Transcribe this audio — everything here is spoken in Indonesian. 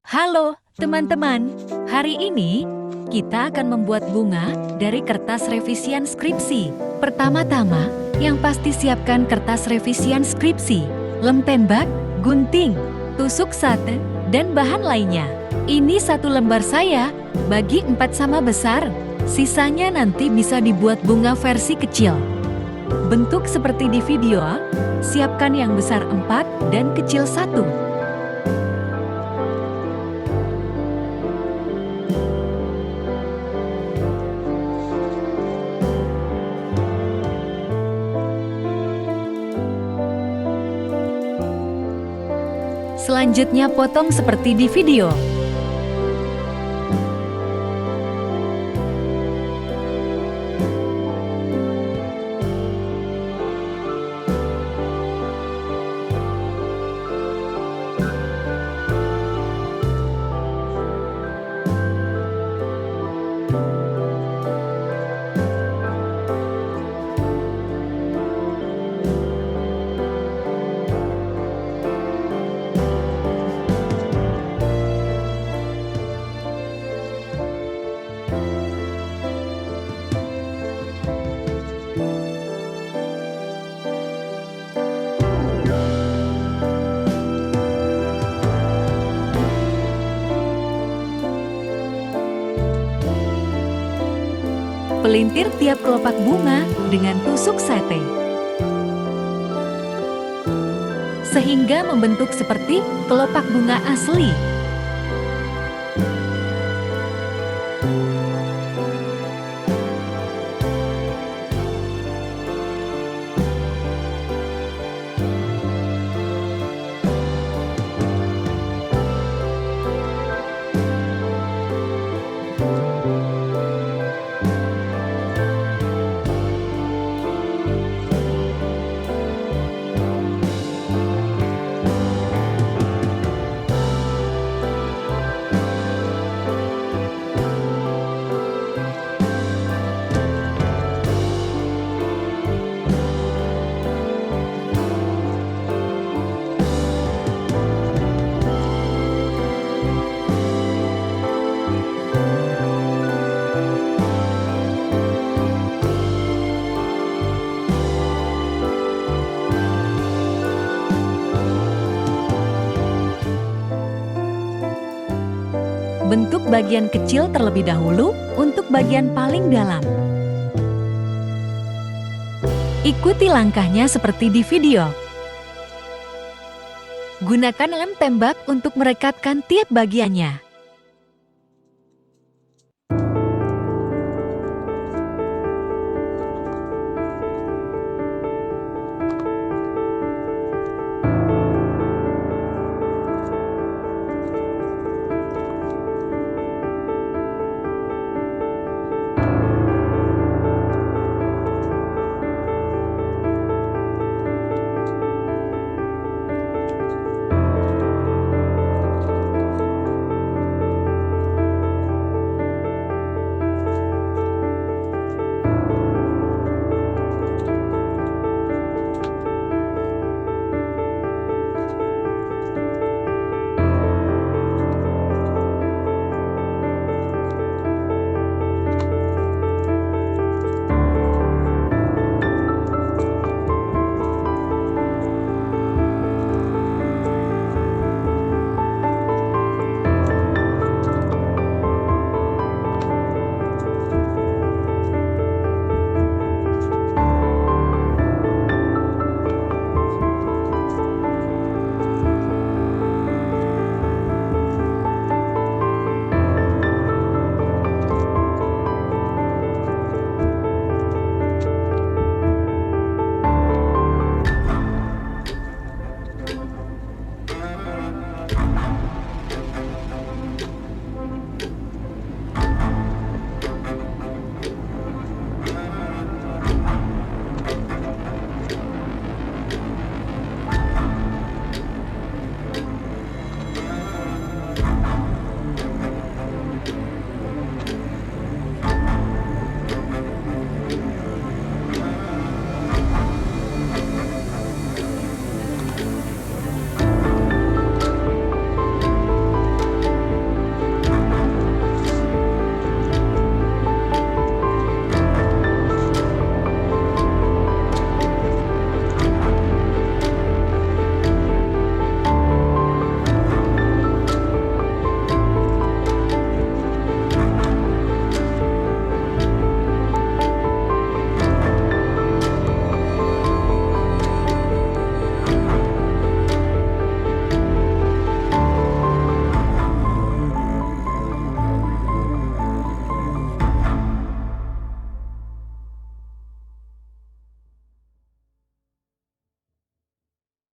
Halo teman-teman, hari ini kita akan membuat bunga dari kertas revisian skripsi. Pertama-tama, yang pasti siapkan kertas revisian skripsi, lem tembak, gunting, tusuk sate, dan bahan lainnya. Ini satu lembar saya, bagi 4 sama besar. Sisanya nanti bisa dibuat bunga versi kecil. Bentuk seperti di video, siapkan yang besar 4 dan kecil 1. Selanjutnya potong seperti di video. Pelintir tiap kelopak bunga dengan tusuk sate, sehingga membentuk seperti kelopak bunga asli. Bentuk bagian kecil terlebih dahulu untuk bagian paling dalam. Ikuti langkahnya seperti di video. Gunakan lem tembak untuk merekatkan tiap bagiannya.